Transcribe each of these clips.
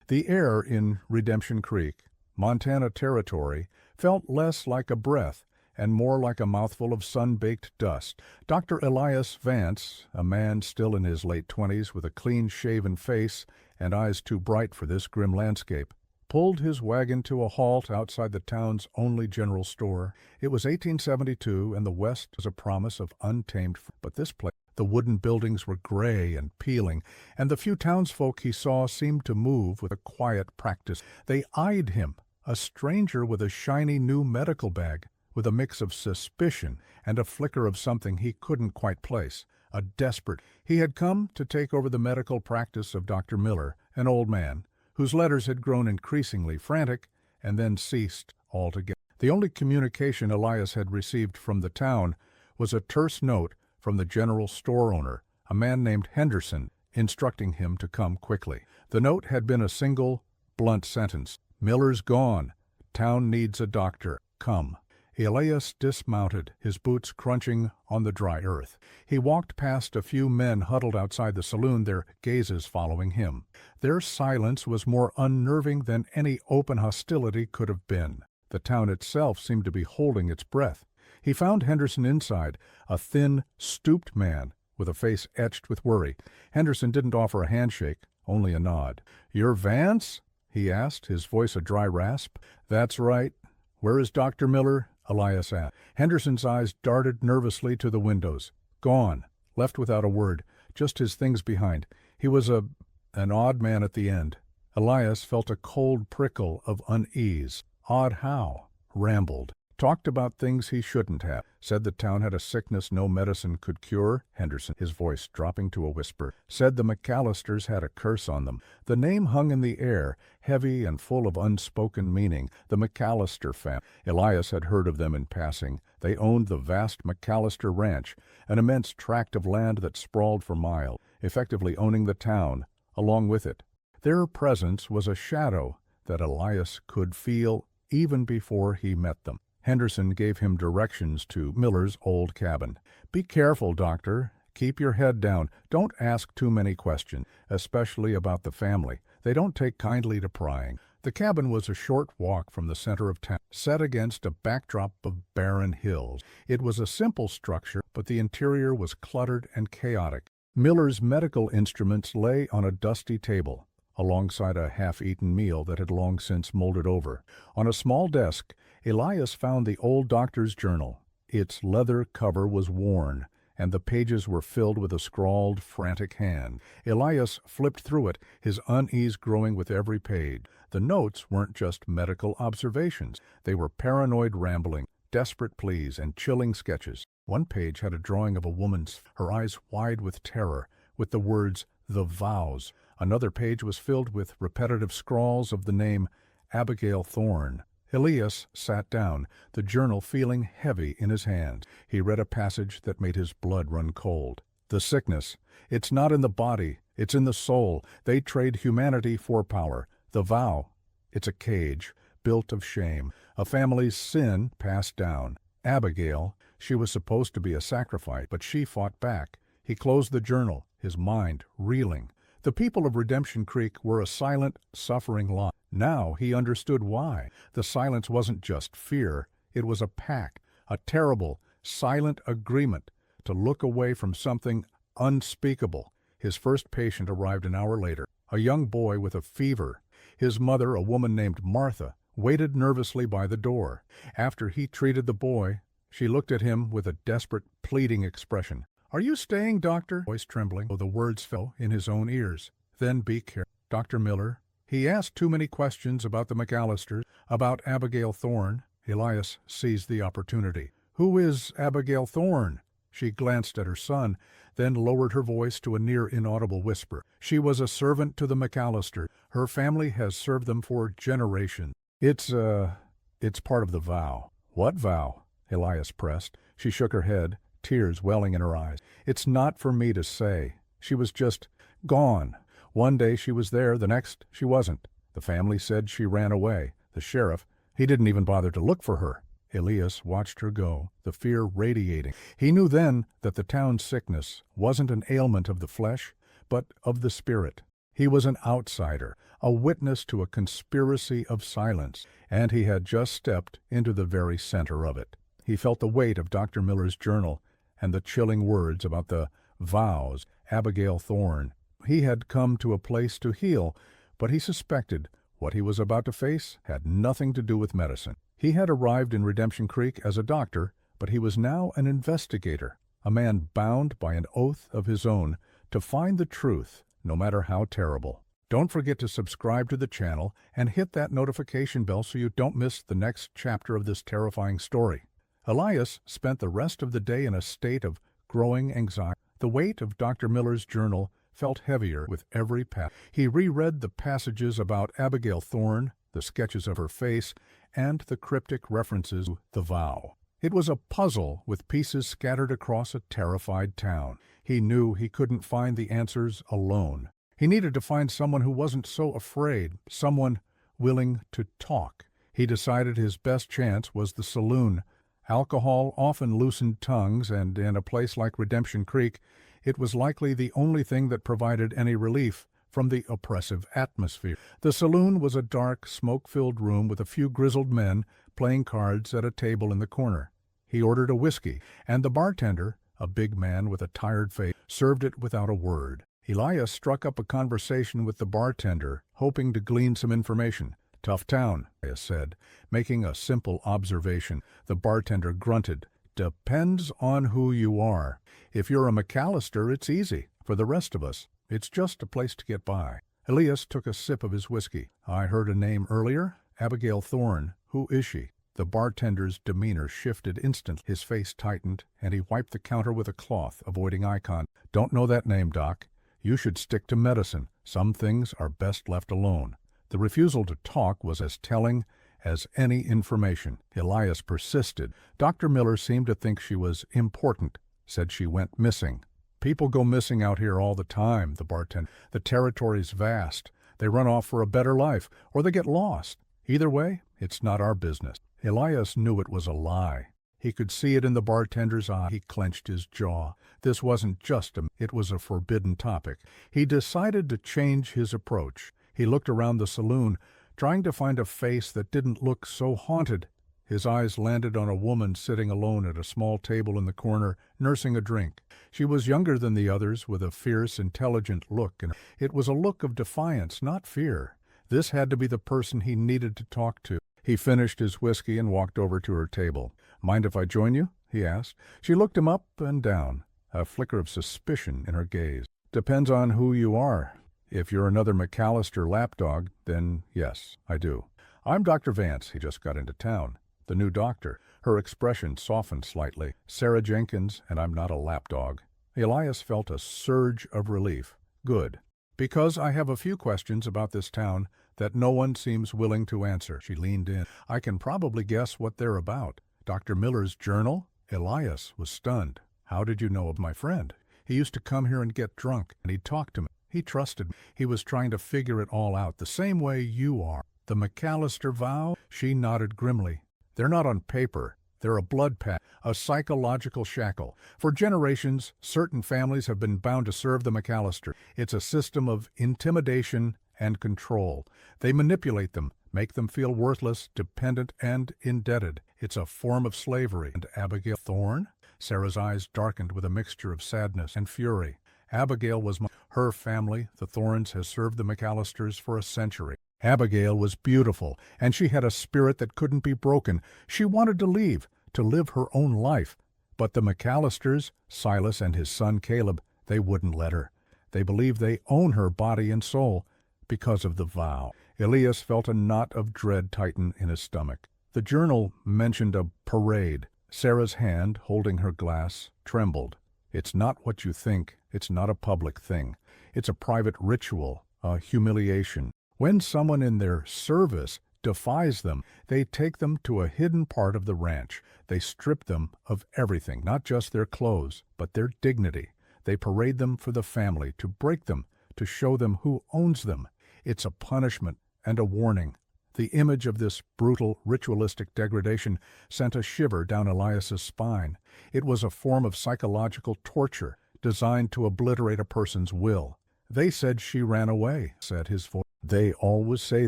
The air in Redemption Creek, Montana Territory, felt less like a breath and more like a mouthful of sun-baked dust. Dr. Elias Vance, a man still in his late 20s with a clean-shaven face and eyes too bright for this grim landscape, pulled his wagon to a halt outside the town's only general store. It was 1872, and the West was a promise of untamed freedom. But this place, the wooden buildings were gray and peeling, and the few townsfolk he saw seemed to move with a quiet practice. They eyed him, a stranger with a shiny new medical bag, with a mix of suspicion and a flicker of something he couldn't quite place. A desperate. He had come to take over the medical practice of Dr. Miller, an old man, whose letters had grown increasingly frantic and then ceased altogether. The only communication Elias had received from the town was a terse note from the general store owner, a man named Henderson, instructing him to come quickly. The note had been a single, blunt sentence. "Miller's gone. Town needs a doctor. Come." Elias dismounted, his boots crunching on the dry earth. He walked past a few men huddled outside the saloon, their gazes following him. Their silence was more unnerving than any open hostility could have been. The town itself seemed to be holding its breath. He found Henderson inside, a thin, stooped man with a face etched with worry. Henderson didn't offer a handshake, only a nod. "You're Vance?" he asked, his voice a dry rasp. "That's right. Where is Dr. Miller?" Elias asked. Henderson's eyes darted nervously to the windows. Gone. Left without a word. Just his things behind. He was an odd man at the end. Elias felt a cold prickle of unease. Odd how? Rambled. Talked about things he shouldn't have. Said the town had a sickness no medicine could cure. Henderson, his voice dropping to a whisper, said the McAllisters had a curse on them. The name hung in the air, heavy and full of unspoken meaning. The McAllister family. Elias had heard of them in passing. They owned the vast McAllister Ranch, an immense tract of land that sprawled for miles, effectively owning the town along with it. Their presence was a shadow that Elias could feel even before he met them. Henderson gave him directions to Miller's old cabin. "Be careful, Doctor. Keep your head down. Don't ask too many questions, especially about the family. They don't take kindly to prying." The cabin was a short walk from the center of town, set against a backdrop of barren hills. It was a simple structure, but the interior was cluttered and chaotic. Miller's medical instruments lay on a dusty table, alongside a half-eaten meal that had long since molded over. On a small desk, Elias found the old doctor's journal. Its leather cover was worn, and the pages were filled with a scrawled, frantic hand. Elias flipped through it, his unease growing with every page. The notes weren't just medical observations. They were paranoid rambling, desperate pleas, and chilling sketches. One page had a drawing of a woman's, her eyes wide with terror, with the words, "The Vows." Another page was filled with repetitive scrawls of the name Abigail Thorne. Elias sat down, the journal feeling heavy in his hands. He read a passage that made his blood run cold. "The sickness. It's not in the body. It's in the soul. They trade humanity for power. The vow. It's a cage, built of shame. A family's sin passed down. Abigail. She was supposed to be a sacrifice, but she fought back." He closed the journal, his mind reeling. The people of Redemption Creek were a silent, suffering lot. Now he understood why. The silence wasn't just fear. It was a pact, a terrible, silent agreement to look away from something unspeakable. His first patient arrived an hour later, a young boy with a fever. His mother, a woman named Martha, waited nervously by the door. After he treated the boy, she looked at him with a desperate, pleading expression. "Are you staying, doctor?" Voice trembling, though the words fell in his own ears. "Then be careful. Dr. Miller." He asked too many questions about the McAllisters, about Abigail Thorne. Elias seized the opportunity. "Who is Abigail Thorne?" She glanced at her son, then lowered her voice to a near inaudible whisper. "She was a servant to the McAllisters. Her family has served them for generations. It's part of the vow." "What vow?" Elias pressed. She shook her head, tears welling in her eyes. "It's not for me to say. She was just gone. One day she was there, the next she wasn't. The family said she ran away. The sheriff, he didn't even bother to look for her." Elias watched her go, the fear radiating. He knew then that the town's sickness wasn't an ailment of the flesh, but of the spirit. He was an outsider, a witness to a conspiracy of silence, and he had just stepped into the very center of it. He felt the weight of Dr. Miller's journal and the chilling words about the Vows, Abigail Thorne. He had come to a place to heal, but he suspected what he was about to face had nothing to do with medicine. He had arrived in Redemption Creek as a doctor, but he was now an investigator, a man bound by an oath of his own to find the truth, no matter how terrible. Don't forget to subscribe to the channel and hit that notification bell so you don't miss the next chapter of this terrifying story. Elias spent the rest of the day in a state of growing anxiety. The weight of Dr. Miller's journal felt heavier with every pass. He reread the passages about Abigail Thorne, the sketches of her face, and the cryptic references to the vow. It was a puzzle with pieces scattered across a terrified town. He knew he couldn't find the answers alone. He needed to find someone who wasn't so afraid, someone willing to talk. He decided his best chance was the saloon. Alcohol often loosened tongues, and in a place like Redemption Creek, it was likely the only thing that provided any relief from the oppressive atmosphere. The saloon was a dark, smoke-filled room with a few grizzled men playing cards at a table in the corner. He ordered a whiskey, and the bartender, a big man with a tired face, served it without a word. Elias struck up a conversation with the bartender, hoping to glean some information. "Tough town," Elias said, making a simple observation. The bartender grunted. "Depends on who you are. If you're a McAllister, it's easy. For the rest of us, it's just a place to get by." Elias took a sip of his whiskey. "I heard a name earlier. Abigail Thorne. Who is she?" The bartender's demeanor shifted instantly. His face tightened, and he wiped the counter with a cloth, avoiding eye contact. "Don't know that name, Doc. You should stick to medicine. Some things are best left alone." The refusal to talk was as telling as any information. Elias persisted. "Dr. Miller seemed to think she was important. Said she went missing." "People go missing out here all the time," the bartender. "The territory's vast. They run off for a better life, or they get lost. Either way, it's not our business." Elias knew it was a lie. He could see it in the bartender's eye. He clenched his jaw. This wasn't just it was a forbidden topic. He decided to change his approach. He looked around the saloon, trying to find a face that didn't look so haunted. His eyes landed on a woman sitting alone at a small table in the corner, nursing a drink. She was younger than the others, with a fierce, intelligent look, and it was a look of defiance, not fear. This had to be the person he needed to talk to. He finished his whiskey and walked over to her table. "Mind if I join you?" he asked. She looked him up and down, a flicker of suspicion in her gaze. "Depends on who you are. If you're another McAllister lapdog, then yes, I do. I'm Dr. Vance. He just got into town. The new doctor." Her expression softened slightly. "Sarah Jenkins, and I'm not a lapdog." Elias felt a surge of relief. "Good. Because I have a few questions about this town that no one seems willing to answer." She leaned in. "I can probably guess what they're about." "Dr. Miller's journal?" Elias was stunned. "How did you know of my friend?" "He used to come here and get drunk, and he'd talk to me. He trusted me. He was trying to figure it all out, the same way you are." "The McAllister vow?" She nodded grimly. "They're not on paper. They're a blood pact, a psychological shackle. For generations, certain families have been bound to serve the McAllister. It's a system of intimidation and control. They manipulate them, make them feel worthless, dependent, and indebted. It's a form of slavery." "And Abigail Thorne?" Sarah's eyes darkened with a mixture of sadness and fury. "Abigail was her family, the Thornes, has served the McAllisters for a century. Abigail was beautiful, and she had a spirit that couldn't be broken. She wanted to leave, to live her own life. But the McAllisters, Silas and his son Caleb, they wouldn't let her. They believe they own her body and soul because of the vow." Elias felt a knot of dread tighten in his stomach. The journal mentioned a parade. Sarah's hand, holding her glass, trembled. "It's not what you think. It's not a public thing. It's a private ritual, a humiliation. When someone in their service defies them, they take them to a hidden part of the ranch. They strip them of everything, not just their clothes, but their dignity. They parade them for the family, to break them, to show them who owns them. It's a punishment and a warning." The image of this brutal, ritualistic degradation sent a shiver down Elias's spine. It was a form of psychological torture designed to obliterate a person's will. "They said she ran away," said his voice. "They always say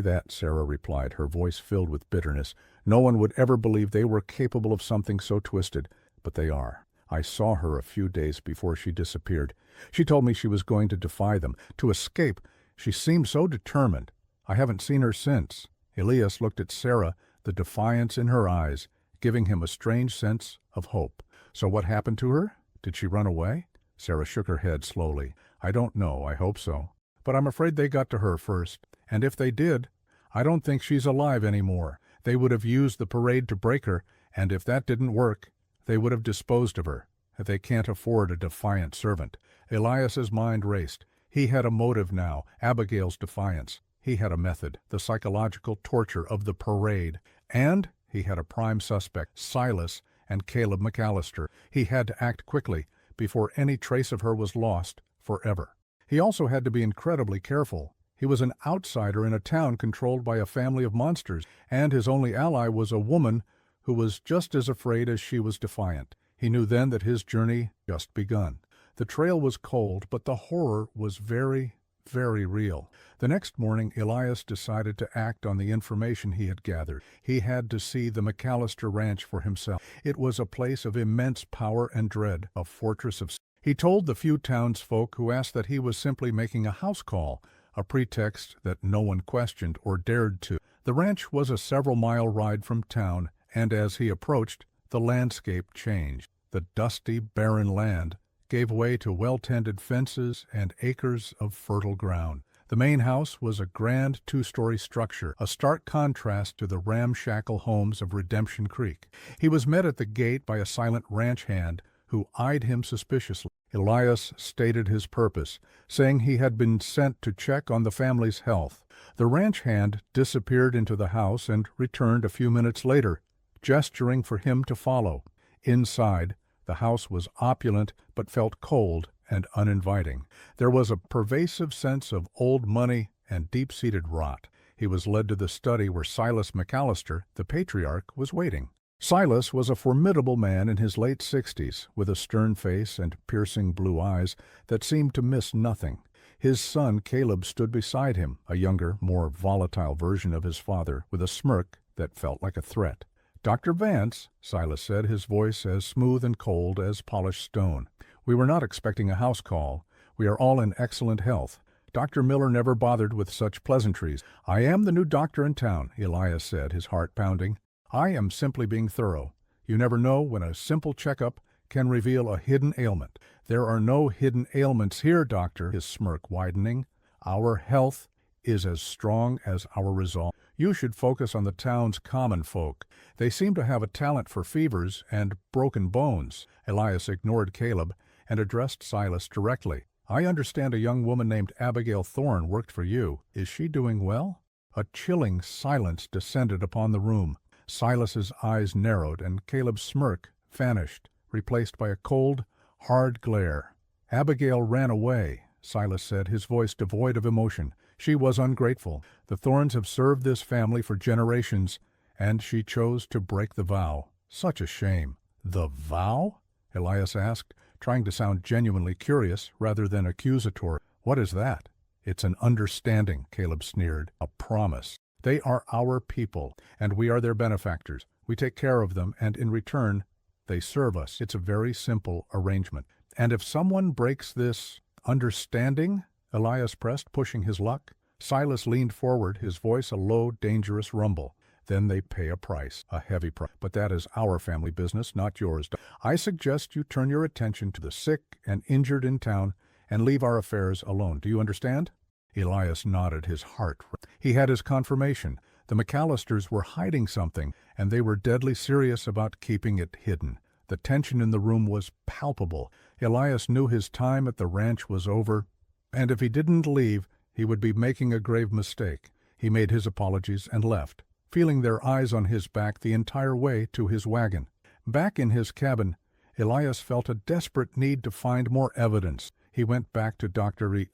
that," Sarah replied, her voice filled with bitterness. "No one would ever believe they were capable of something so twisted, but they are. I saw her a few days before she disappeared. She told me she was going to defy them, to escape. She seemed so determined. I haven't seen her since." Elias looked at Sarah, the defiance in her eyes, giving him a strange sense of hope. "So what happened to her? Did she run away?" Sarah shook her head slowly. "I don't know. I hope so. But I'm afraid they got to her first. And if they did, I don't think she's alive anymore. They would have used the parade to break her, and if that didn't work, they would have disposed of her. They can't afford a defiant servant." Elias's mind raced. He had a motive now, Abigail's defiance. He had a method, the psychological torture of the parade. And he had a prime suspect, Silas and Caleb McAllister. He had to act quickly, before any trace of her was lost forever. He also had to be incredibly careful. He was an outsider in a town controlled by a family of monsters, and his only ally was a woman who was just as afraid as she was defiant. He knew then that his journey just begun. The trail was cold, but the horror was very, very real. The next morning, Elias decided to act on the information he had gathered. He had to see the McAllister ranch for himself. It was a place of immense power and dread, a fortress of... He told the few townsfolk who asked that he was simply making a house call, a pretext that no one questioned or dared to. The ranch was a several-mile ride from town, and as he approached, the landscape changed. The dusty, barren land gave way to well-tended fences and acres of fertile ground. The main house was a grand two-story structure, a stark contrast to the ramshackle homes of Redemption Creek. He was met at the gate by a silent ranch hand who eyed him suspiciously. Elias stated his purpose, saying he had been sent to check on the family's health. The ranch hand disappeared into the house and returned a few minutes later, gesturing for him to follow. Inside, the house was opulent but felt cold and uninviting. There was a pervasive sense of old money and deep-seated rot. He was led to the study where Silas McAllister, the patriarch, was waiting. Silas was a formidable man in his late 60s, with a stern face and piercing blue eyes that seemed to miss nothing. His son Caleb stood beside him, a younger, more volatile version of his father, with a smirk that felt like a threat. "Dr. Vance," Silas said, his voice as smooth and cold as polished stone. "We were not expecting a house call. We are all in excellent health. Dr. Miller never bothered with such pleasantries." "I am the new doctor in town," Elias said, his heart pounding. "I am simply being thorough. You never know when a simple checkup can reveal a hidden ailment." "There are no hidden ailments here, doctor," his smirk widening. "Our health is as strong as our resolve. You should focus on the town's common folk. They seem to have a talent for fevers and broken bones." Elias ignored Caleb and addressed Silas directly. "I understand a young woman named Abigail Thorne worked for you. Is she doing well?" A chilling silence descended upon the room. Silas's eyes narrowed, and Caleb's smirk vanished, replaced by a cold, hard glare. "Abigail ran away," Silas said, his voice devoid of emotion. "She was ungrateful. The Thorns have served this family for generations, and she chose to break the vow. Such a shame." "The vow?" Elias asked, trying to sound genuinely curious rather than accusatory. "What is that?" "It's an understanding," Caleb sneered. "A promise. They are our people, and we are their benefactors. We take care of them, and in return, they serve us. It's a very simple arrangement." "And if someone breaks this understanding?" Elias pressed, pushing his luck. Silas leaned forward, his voice a low, dangerous rumble. "Then they pay a price, a heavy price. But that is our family business, not yours. I suggest you turn your attention to the sick and injured in town and leave our affairs alone. Do you understand?" Elias nodded, his heart. He had his confirmation. The McAllisters were hiding something, and they were deadly serious about keeping it hidden. The tension in the room was palpable. Elias knew his time at the ranch was over, and if he didn't leave, he would be making a grave mistake. He made his apologies and left, feeling their eyes on his back the entire way to his wagon. Back in his cabin, Elias felt a desperate need to find more evidence. He went back to Dr.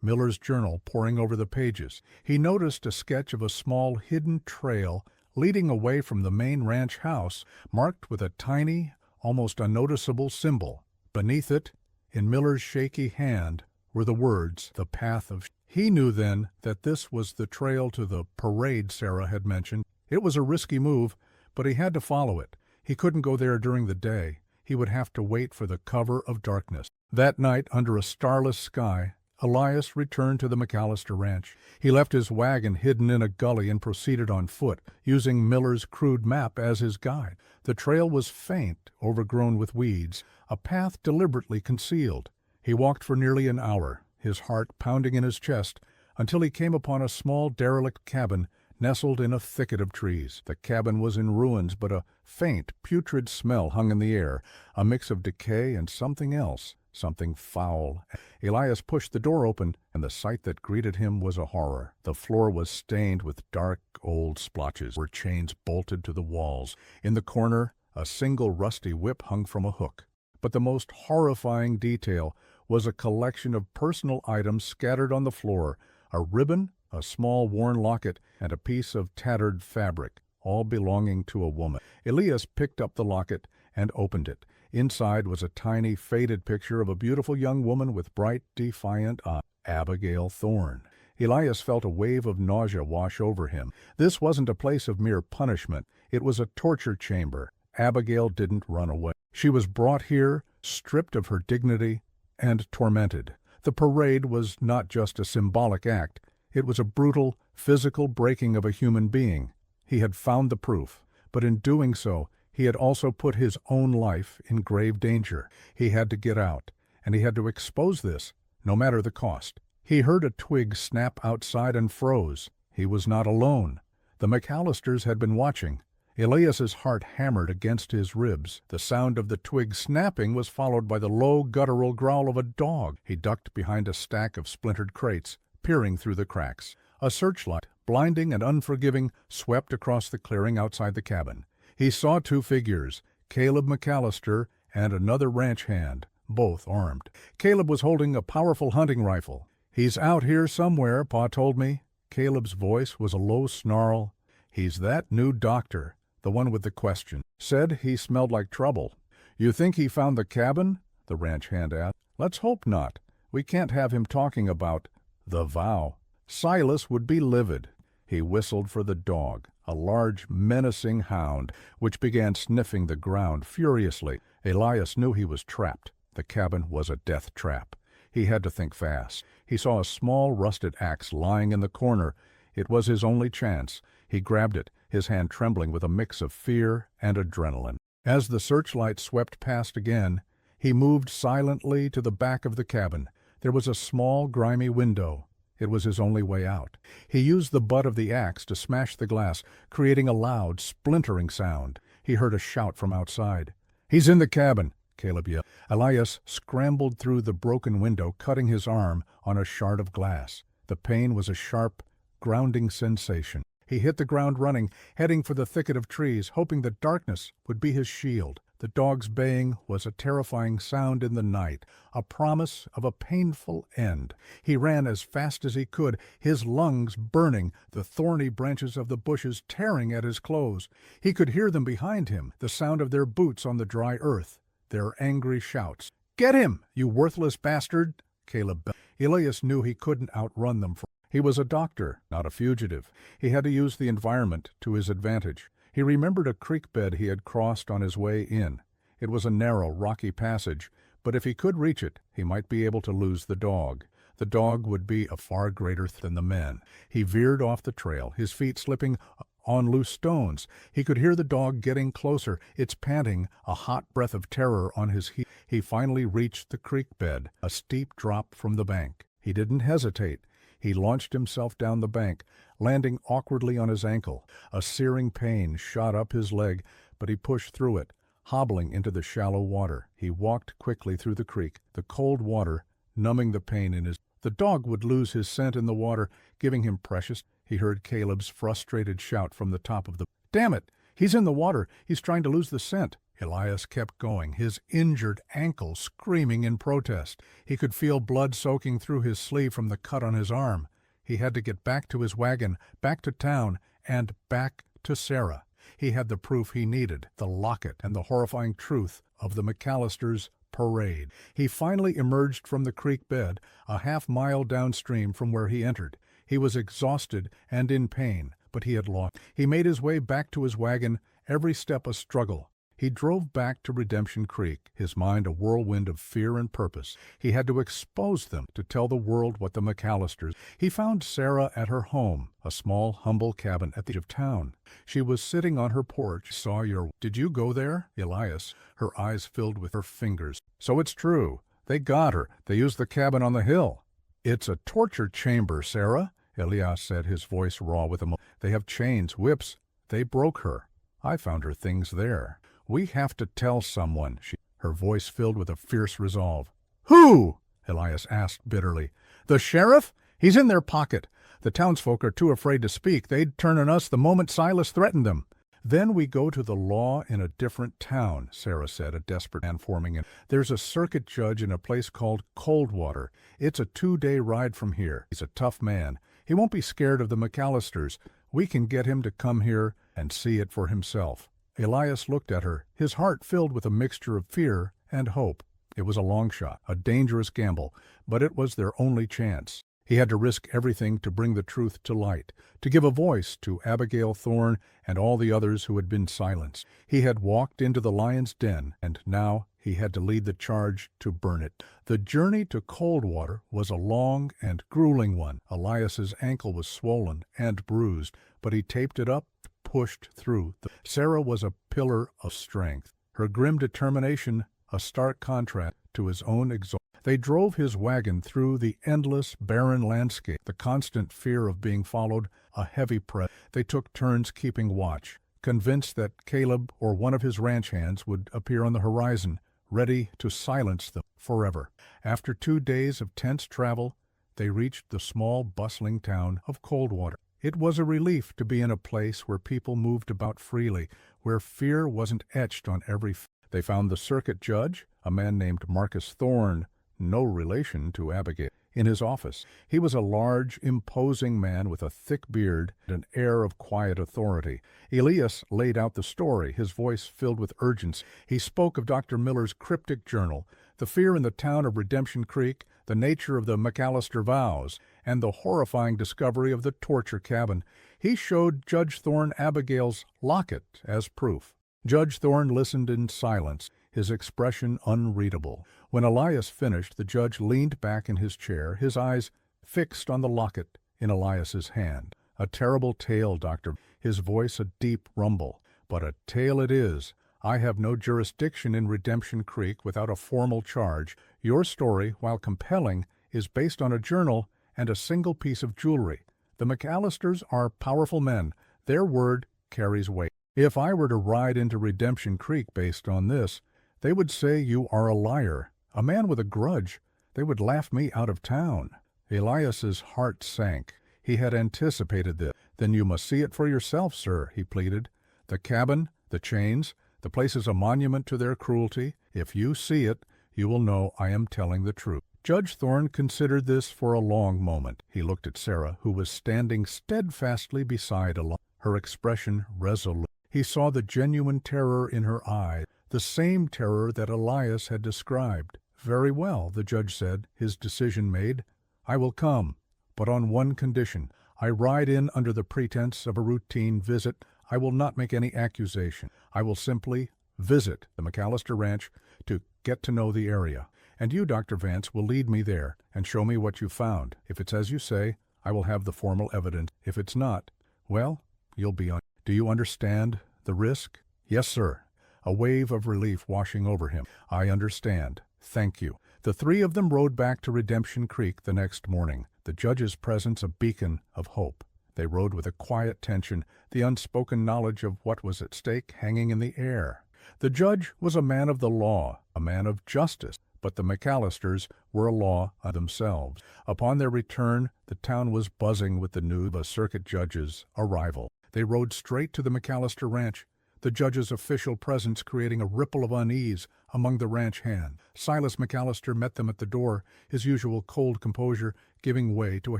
Miller's journal, poring over the pages. He noticed a sketch of a small hidden trail leading away from the main ranch house, marked with a tiny, almost unnoticeable symbol. Beneath it, in Miller's shaky hand, were the words, "the path of." He knew then that this was the trail to the parade Sarah had mentioned. It was a risky move, but he had to follow it. He couldn't go there during the day. He would have to wait for the cover of darkness. That night, under a starless sky, Elias returned to the McAllister ranch. He left his wagon hidden in a gully and proceeded on foot, using Miller's crude map as his guide. The trail was faint, overgrown with weeds, a path deliberately concealed. He walked for nearly an hour, his heart pounding in his chest, until he came upon a small derelict cabin nestled in a thicket of trees. The cabin was in ruins, but a faint, putrid smell hung in the air, a mix of decay and something else, something foul. Elias pushed the door open, and the sight that greeted him was a horror. The floor was stained with dark old splotches, where chains bolted to the walls. In the corner, a single rusty whip hung from a hook. But the most horrifying detail was a collection of personal items scattered on the floor, a ribbon, a small worn locket, and a piece of tattered fabric, all belonging to a woman. Elias picked up the locket and opened it. Inside was a tiny, faded picture of a beautiful young woman with bright, defiant eyes. Abigail Thorne. Elias felt a wave of nausea wash over him. This wasn't a place of mere punishment. It was a torture chamber. Abigail didn't run away. She was brought here, stripped of her dignity, and tormented. The parade was not just a symbolic act. It was a brutal, physical breaking of a human being. He had found the proof, but in doing so, he had also put his own life in grave danger. He had to get out, and he had to expose this, no matter the cost. He heard a twig snap outside and froze. He was not alone. The McAllisters had been watching. Elias's heart hammered against his ribs. The sound of the twig snapping was followed by the low, guttural growl of a dog. He ducked behind a stack of splintered crates, peering through the cracks. A searchlight, blinding and unforgiving, swept across the clearing outside the cabin. He saw two figures, Caleb McAllister and another ranch hand, both armed. Caleb was holding a powerful hunting rifle. "He's out here somewhere, Pa told me." Caleb's voice was a low snarl. "He's that new doctor, the one with the question. Said he smelled like trouble." "You think he found the cabin?" the ranch hand asked. "Let's hope not. We can't have him talking about the vow. Silas would be livid." He whistled for the dog, a large, menacing hound, which began sniffing the ground furiously. Elias knew he was trapped. The cabin was a death trap. He had to think fast. He saw a small rusted axe lying in the corner. It was his only chance. He grabbed it, his hand trembling with a mix of fear and adrenaline. As the searchlight swept past again, he moved silently to the back of the cabin. There was a small, grimy window. It was his only way out. He used the butt of the axe to smash the glass, creating a loud, splintering sound. He heard a shout from outside. "He's in the cabin," Caleb yelled. Elias scrambled through the broken window, cutting his arm on a shard of glass. The pain was a sharp, grounding sensation. He hit the ground running, heading for the thicket of trees, hoping that darkness would be his shield. The dog's baying was a terrifying sound in the night, a promise of a painful end. He ran as fast as he could, his lungs burning, the thorny branches of the bushes tearing at his clothes. He could hear them behind him, the sound of their boots on the dry earth, their angry shouts. "Get him, you worthless bastard!" Caleb bellowed. Elias knew he couldn't outrun them. He was a doctor, not a fugitive. He had to use the environment to his advantage. He remembered a creek bed he had crossed on his way in. It was a narrow, rocky passage, but if he could reach it, he might be able to lose the dog. The dog would be a far greater threat than the men. He veered off the trail, his feet slipping on loose stones. He could hear the dog getting closer, its panting, a hot breath of terror on his heel. He finally reached the creek bed, a steep drop from the bank. He didn't hesitate. He launched himself down the bank, landing awkwardly on his ankle. A searing pain shot up his leg, but he pushed through it, hobbling into the shallow water. He walked quickly through the creek, the cold water numbing the pain in his... The dog would lose his scent in the water, giving him precious... He heard Caleb's frustrated shout from the top of the... "Damn it! He's in the water! He's trying to lose the scent!" Elias kept going, his injured ankle screaming in protest. He could feel blood soaking through his sleeve from the cut on his arm. He had to get back to his wagon, back to town, and back to Sarah. He had the proof he needed, the locket and the horrifying truth of the McAllisters' parade. He finally emerged from the creek bed, a half-mile downstream from where he entered. He was exhausted and in pain, but he had lost. He made his way back to his wagon, every step a struggle. He drove back to Redemption Creek, his mind a whirlwind of fear and purpose. He had to expose them, to tell the world what the McAllisters. He found Sarah at her home, a small, humble cabin at the edge of town. She was sitting on her porch. Saw your... Did you go there? Elias, her eyes filled with her fingers. So it's true. They got her. They used the cabin on the hill. It's a torture chamber, Sarah, Elias said, his voice raw with emotion. They have chains, whips. They broke her. I found her things there. We have to tell someone, her voice filled with a fierce resolve. Who? Elias asked bitterly. The sheriff? He's in their pocket. The townsfolk are too afraid to speak. They'd turn on us the moment Silas threatened them. Then we go to the law in a different town, Sarah said, a desperate man forming in. There's a circuit judge in a place called Coldwater. It's a 2-day ride from here. He's a tough man. He won't be scared of the McAllisters. We can get him to come here and see it for himself. Elias looked at her, his heart filled with a mixture of fear and hope. It was a long shot, a dangerous gamble, but it was their only chance. He had to risk everything to bring the truth to light, to give a voice to Abigail Thorne and all the others who had been silenced. He had walked into the lion's den, and now he had to lead the charge to burn it. The journey to Coldwater was a long and grueling one. Elias's ankle was swollen and bruised, but he taped it up, pushed through. Sarah was a pillar of strength, her grim determination a stark contrast to his own exhaustion. They drove his wagon through the endless, barren landscape, the constant fear of being followed, a heavy press. They took turns keeping watch, convinced that Caleb or one of his ranch hands would appear on the horizon, ready to silence them forever. After 2 days of tense travel, they reached the small, bustling town of Coldwater. It was a relief to be in a place where people moved about freely, where fear wasn't etched on every face. They found the circuit judge, a man named Marcus Thorne, no relation to Abigail, in his office. He was a large, imposing man with a thick beard and an air of quiet authority. Elias laid out the story, his voice filled with urgency. He spoke of Dr. Miller's cryptic journal, the fear in the town of Redemption Creek, the nature of the McAllister vows, and the horrifying discovery of the torture cabin. He showed Judge Thorne Abigail's locket as proof. Judge Thorne listened in silence, his expression unreadable. When Elias finished, the judge leaned back in his chair, his eyes fixed on the locket in Elias's hand. A terrible tale, Doctor. His voice a deep rumble. But a tale it is. I have no jurisdiction in Redemption Creek without a formal charge. Your story, while compelling, is based on a journal and a single piece of jewelry. The McAllisters are powerful men. Their word carries weight. If I were to ride into Redemption Creek based on this, they would say you are a liar, a man with a grudge. They would laugh me out of town. Elias's heart sank. He had anticipated this. Then you must see it for yourself, sir, he pleaded. The cabin, the chains, the place is a monument to their cruelty. If you see it, you will know I am telling the truth. Judge Thorne considered this for a long moment. He looked at Sarah, who was standing steadfastly beside Elias, her expression resolute. He saw the genuine terror in her eyes, the same terror that Elias had described. Very well, the judge said, his decision made. I will come, but on one condition. I ride in under the pretense of a routine visit. I will not make any accusation. I will simply visit the McAllister Ranch to get to know the area. And you, Dr. Vance, will lead me there and show me what you found. If it's as you say, I will have the formal evidence. If it's not, well, you'll be on. Do you understand the risk? Yes, sir. A wave of relief washing over him. I understand. Thank you. The three of them rode back to Redemption Creek the next morning, the judge's presence a beacon of hope. They rode with a quiet tension, the unspoken knowledge of what was at stake hanging in the air. The judge was a man of the law, a man of justice, but the McAllisters were a law of themselves. Upon their return, the town was buzzing with the news of a circuit judge's arrival. They rode straight to the McAllister Ranch, the judge's official presence creating a ripple of unease among the ranch hands. Silas McAllister met them at the door, his usual cold composure giving way to a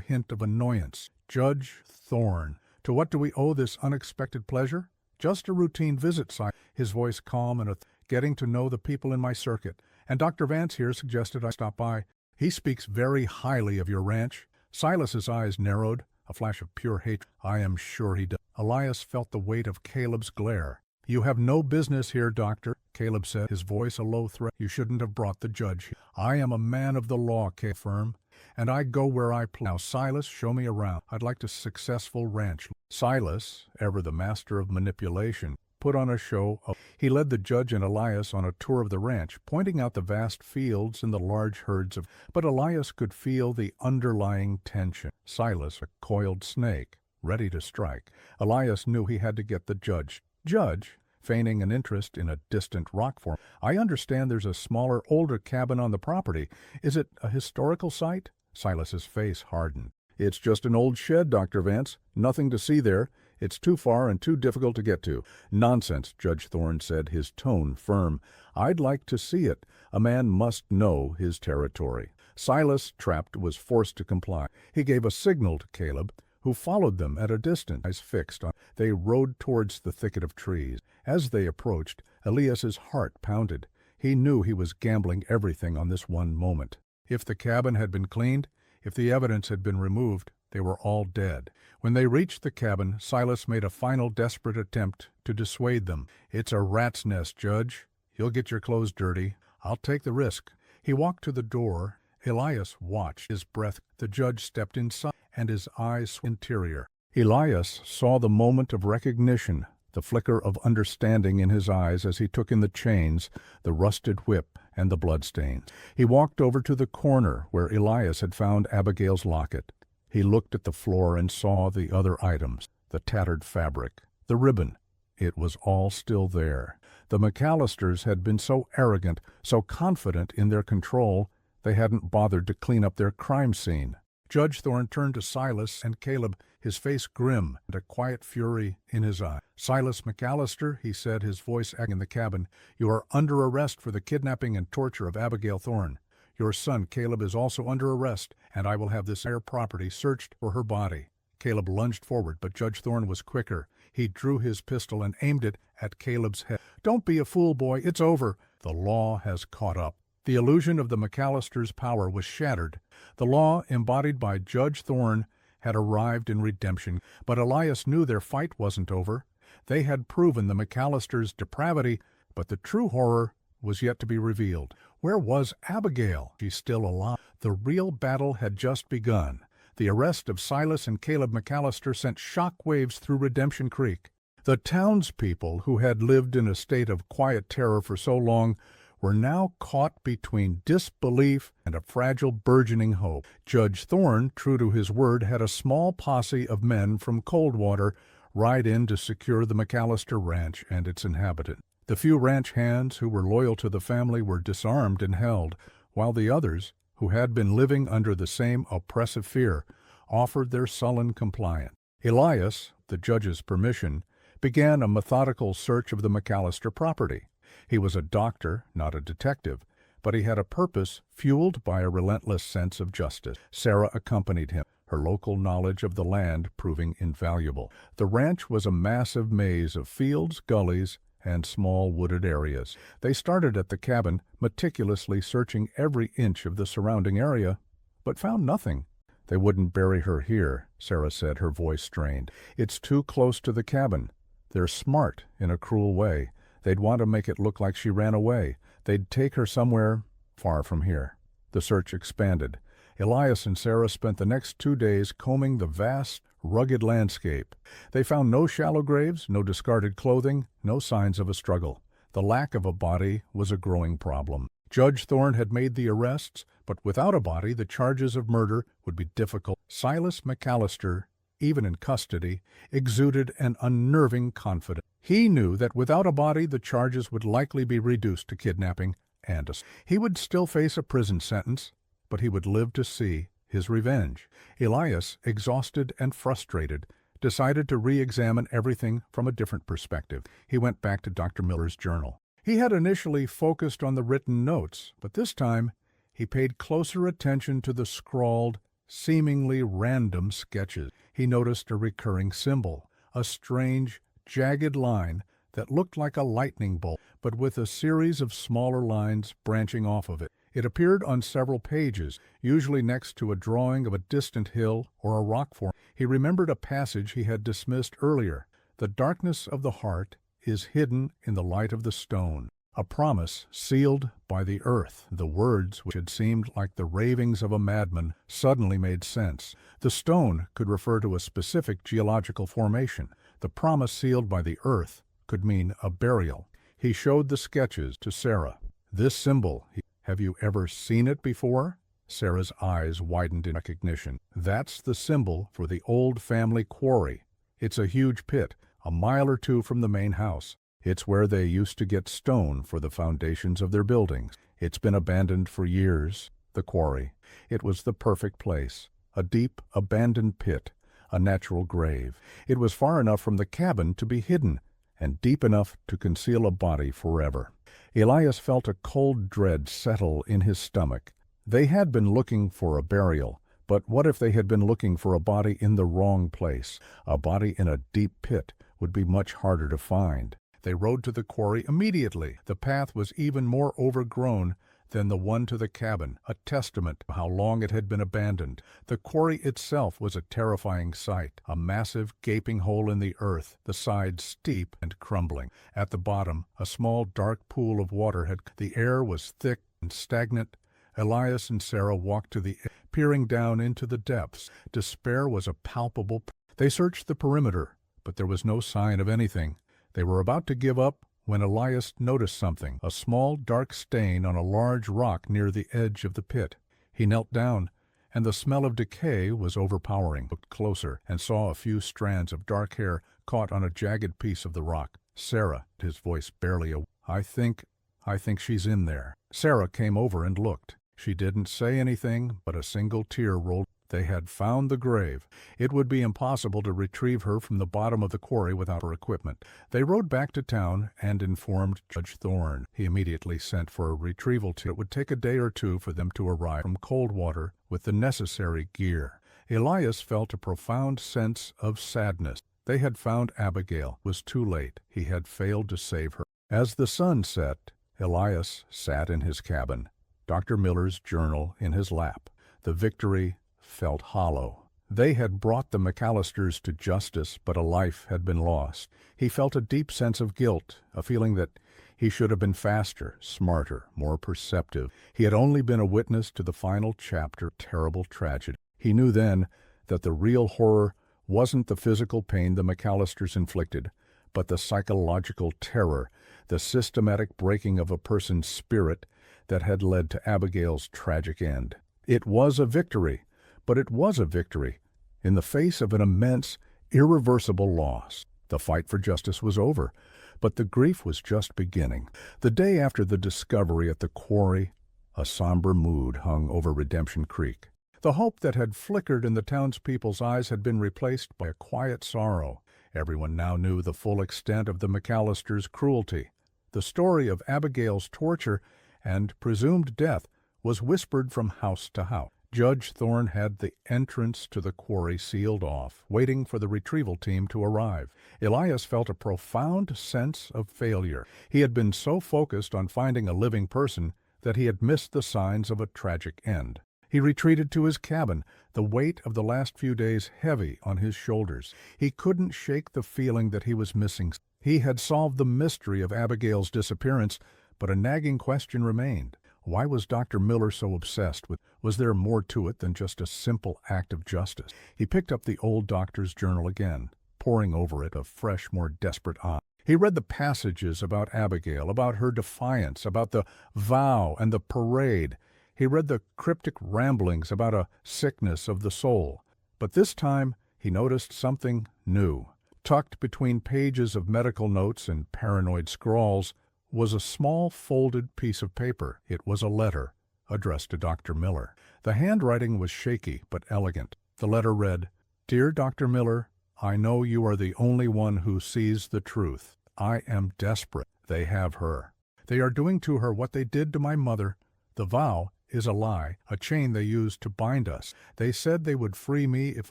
hint of annoyance. Judge Thorne, to what do we owe this unexpected pleasure? Just a routine visit, his voice calm and getting to know the people in my circuit, And Dr. Vance here suggested I stop by. He speaks very highly of your ranch. Silas's eyes narrowed, a flash of pure hatred. I am sure he does. Elias felt the weight of Caleb's glare. You have no business here, doctor, Caleb said, his voice a low threat. You shouldn't have brought the judge here. I am a man of the law, Caleb affirmed, and I go where I please. Now, Silas, show me around. I'd like a successful ranch. Silas, ever the master of manipulation, put on a show. He led the judge and Elias on a tour of the ranch, pointing out the vast fields and the large herds of. But Elias could feel the underlying tension. Silas, a coiled snake, ready to strike. Elias knew he had to get the judge. Judge, feigning an interest in a distant rock form. I understand there's a smaller, older cabin on the property. Is it a historical site? Silas's face hardened. It's just an old shed, Dr. Vance. Nothing to see there. It's too far and too difficult to get to. Nonsense, Judge Thorne said, his tone firm. I'd like to see it. A man must know his territory. Silas, trapped, was forced to comply. He gave a signal to Caleb, who followed them at a distance, eyes fixed on. They rode towards the thicket of trees. As they approached, Elias's heart pounded. He knew he was gambling everything on this one moment. If the cabin had been cleaned, if the evidence had been removed, they were all dead. When they reached the cabin, Silas made a final desperate attempt to dissuade them. It's a rat's nest, Judge. You'll get your clothes dirty. I'll take the risk. He walked to the door. Elias watched, his breath. The judge stepped inside, and his eyes interior. Elias saw the moment of recognition, the flicker of understanding in his eyes as he took in the chains, the rusted whip, and the bloodstains. He walked over to the corner where Elias had found Abigail's locket. He looked at the floor and saw the other items, the tattered fabric, the ribbon. It was all still there. The McAllisters had been so arrogant, so confident in their control, they hadn't bothered to clean up their crime scene. Judge Thorne turned to Silas and Caleb, his face grim and a quiet fury in his eye. Silas McAllister, he said, his voice echoing in the cabin, you are under arrest for the kidnapping and torture of Abigail Thorne. Your son, Caleb, is also under arrest, and I will have this entire property searched for her body. Caleb lunged forward, but Judge Thorne was quicker. He drew his pistol and aimed it at Caleb's head. Don't be a fool, boy. It's over. The law has caught up. The illusion of the McAllisters' power was shattered. The law, embodied by Judge Thorne, had arrived in redemption, but Elias knew their fight wasn't over. They had proven the McAllisters' depravity, but the true horror was yet to be revealed. Where was Abigail? She's still alive. The real battle had just begun. The arrest of Silas and Caleb McAllister sent shock waves through Redemption Creek. The townspeople, who had lived in a state of quiet terror for so long, were now caught between disbelief and a fragile, burgeoning hope. Judge Thorne, true to his word, had a small posse of men from Coldwater ride in to secure the McAllister ranch and its inhabitant. The few ranch hands who were loyal to the family were disarmed and held, while the others, who had been living under the same oppressive fear, offered their sullen compliance. Elias, the judge's permission, began a methodical search of the McAllister property. He was a doctor, not a detective, but he had a purpose fueled by a relentless sense of justice. Sarah accompanied him, her local knowledge of the land proving invaluable. The ranch was a massive maze of fields, gullies, and small wooded areas. They started at the cabin, meticulously searching every inch of the surrounding area, but found nothing. They wouldn't bury her here, Sarah said, her voice strained. It's too close to the cabin. They're smart in a cruel way. They'd want to make it look like she ran away. They'd take her somewhere far from here. The search expanded. Elias and Sarah spent the next 2 days combing the vast, rugged landscape. They found no shallow graves, no discarded clothing, no signs of a struggle. The lack of a body was a growing problem. Judge Thorne had made the arrests, but without a body, the charges of murder would be difficult. Silas McAllister, even in custody, exuded an unnerving confidence. He knew that without a body, the charges would likely be reduced to kidnapping and assault. He would still face a prison sentence, but he would live to see his revenge. Elias, exhausted and frustrated, decided to re-examine everything from a different perspective. He went back to Dr. Miller's journal. He had initially focused on the written notes, but this time he paid closer attention to the scrawled, seemingly random sketches. He noticed a recurring symbol, a strange, jagged line that looked like a lightning bolt, but with a series of smaller lines branching off of it. It appeared on several pages, usually next to a drawing of a distant hill or a rock form. He remembered a passage he had dismissed earlier. The darkness of the heart is hidden in the light of the stone. A promise sealed by the earth. The words, which had seemed like the ravings of a madman, suddenly made sense. The stone could refer to a specific geological formation. The promise sealed by the earth could mean a burial. He showed the sketches to Sarah. This symbol, have you ever seen it before? Sarah's eyes widened in recognition. That's the symbol for the old family quarry. It's a huge pit, a mile or two from the main house. It's where they used to get stone for the foundations of their buildings. It's been abandoned for years, the quarry. It was the perfect place. A deep, abandoned pit, a natural grave. It was far enough from the cabin to be hidden, and deep enough to conceal a body forever. Elias felt a cold dread settle in his stomach. They had been looking for a burial, but what if they had been looking for a body in the wrong place? A body in a deep pit would be much harder to find. They rode to the quarry immediately. The path was even more overgrown than the one to the cabin, a testament to how long it had been abandoned. The quarry itself was a terrifying sight, a massive gaping hole in the earth, the sides steep and crumbling. At the bottom, a small dark pool of water had. The air was thick and stagnant. Elias and Sarah walked to the edge, peering down into the depths. Despair was a palpable. They searched the perimeter, but there was no sign of anything. They were about to give up when Elias noticed something, a small dark stain on a large rock near the edge of the pit. He knelt down, and the smell of decay was overpowering. He looked closer and saw a few strands of dark hair caught on a jagged piece of the rock. Sarah, his voice barely a I think she's in there. Sarah came over and looked. She didn't say anything, but a single tear rolled. They had found the grave. It would be impossible to retrieve her from the bottom of the quarry without her equipment. They rode back to town and informed Judge Thorne. He immediately sent for a retrieval team. It would take a day or two for them to arrive from Coldwater with the necessary gear. Elias felt a profound sense of sadness. They had found Abigail. It was too late. He had failed to save her. As the sun set, Elias sat in his cabin, Dr. Miller's journal in his lap. The victory felt hollow. They had brought the McAllisters to justice, but a life had been lost. He felt a deep sense of guilt, a feeling that he should have been faster, smarter, more perceptive. He had only been a witness to the final chapter of terrible tragedy. He knew then that the real horror wasn't the physical pain the McAllisters inflicted, but the psychological terror, the systematic breaking of a person's spirit that had led to Abigail's tragic end. It was a victory, but it was a victory in the face of an immense, irreversible loss. The fight for justice was over, but the grief was just beginning. The day after the discovery at the quarry, a somber mood hung over Redemption Creek. The hope that had flickered in the townspeople's eyes had been replaced by a quiet sorrow. Everyone now knew the full extent of the McAllisters' cruelty. The story of Abigail's torture and presumed death was whispered from house to house. Judge Thorne had the entrance to the quarry sealed off, waiting for the retrieval team to arrive. Elias felt a profound sense of failure. He had been so focused on finding a living person that he had missed the signs of a tragic end. He retreated to his cabin, the weight of the last few days heavy on his shoulders. He couldn't shake the feeling that he was missing. He had solved the mystery of Abigail's disappearance, but a nagging question remained. Why was Dr. Miller so obsessed with? Was there more to it than just a simple act of justice? He picked up the old doctor's journal again, poring over it a fresh, more desperate eye. He read the passages about Abigail, about her defiance, about the vow and the parade. He read the cryptic ramblings about a sickness of the soul. But this time he noticed something new. Tucked between pages of medical notes and paranoid scrawls was a small folded piece of paper. It was a letter addressed to Dr. Miller. The handwriting was shaky but elegant. The letter read, "Dear Dr. Miller, I know you are the only one who sees the truth. I am desperate. They have her. They are doing to her what they did to my mother. The vow is a lie, a chain they used to bind us. They said they would free me if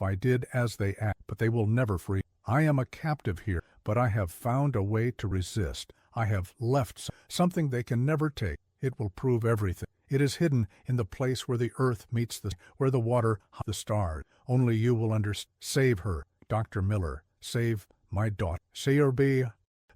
I did as they asked, but they will never free. I am a captive here, but I have found a way to resist. I have left something they can never take. It will prove everything. It is hidden in the place where the earth meets where the water, the stars. Only you will understand. Save her, Dr. Miller. Save my daughter. Say or be.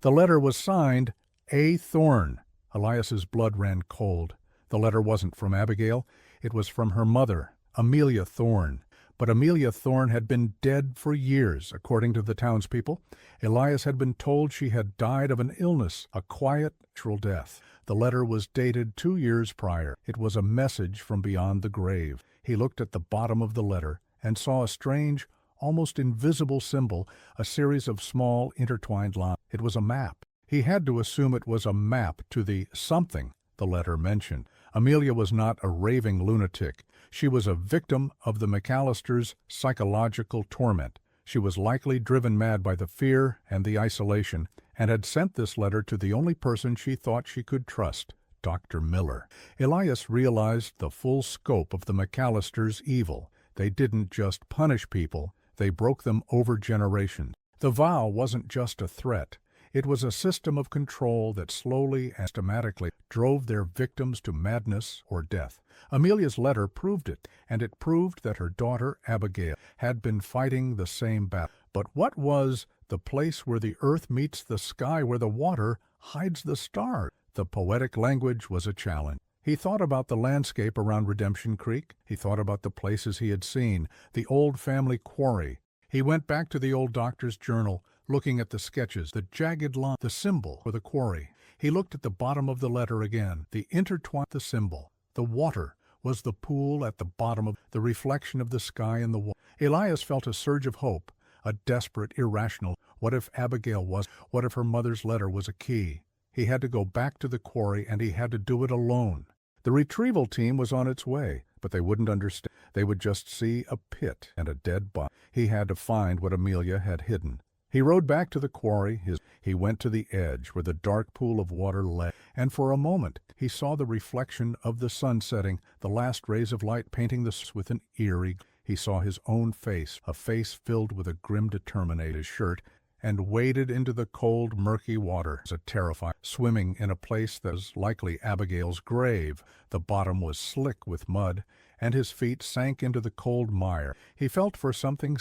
The letter was signed A. Thorne. Elias's blood ran cold. The letter wasn't from Abigail. It was from her mother, Amelia Thorne. But Amelia Thorne had been dead for years, according to the townspeople. Elias had been told she had died of an illness, a quiet, natural death. The letter was dated 2 years prior. It was a message from beyond the grave. He looked at the bottom of the letter and saw a strange, almost invisible symbol, a series of small, intertwined lines. It was a map. He had to assume it was a map to the something the letter mentioned. Amelia was not a raving lunatic. She was a victim of the McAllisters' psychological torment. She was likely driven mad by the fear and the isolation, and had sent this letter to the only person she thought she could trust, Dr. Miller. Elias realized the full scope of the McAllisters' evil. They didn't just punish people, they broke them over generations. The vow wasn't just a threat. It was a system of control that slowly and systematically drove their victims to madness or death. Amelia's letter proved it, and it proved that her daughter, Abigail, had been fighting the same battle. But what was the place where the earth meets the sky, where the water hides the stars? The poetic language was a challenge. He thought about the landscape around Redemption Creek. He thought about the places he had seen, the old family quarry. He went back to the old doctor's journal, looking at the sketches, the jagged line, the symbol for the quarry. He looked at the bottom of the letter again, the intertwined, the symbol. The water was the pool at the bottom of the reflection of the sky and the water. Elias felt a surge of hope, a desperate, irrational, what if Abigail was, what if her mother's letter was a key? He had to go back to the quarry, and he had to do it alone. The retrieval team was on its way, but they wouldn't understand. They would just see a pit and a dead body. He had to find what Amelia had hidden. He rode back to the quarry. He went to the edge where the dark pool of water lay, and for a moment he saw the reflection of the sun setting, the last rays of light painting the surface with an eerie. He saw his own face, a face filled with a grim determination shirt, and waded into the cold, murky water as a terrified, swimming in a place that was likely Abigail's grave. The bottom was slick with mud, and his feet sank into the cold mire. He felt for something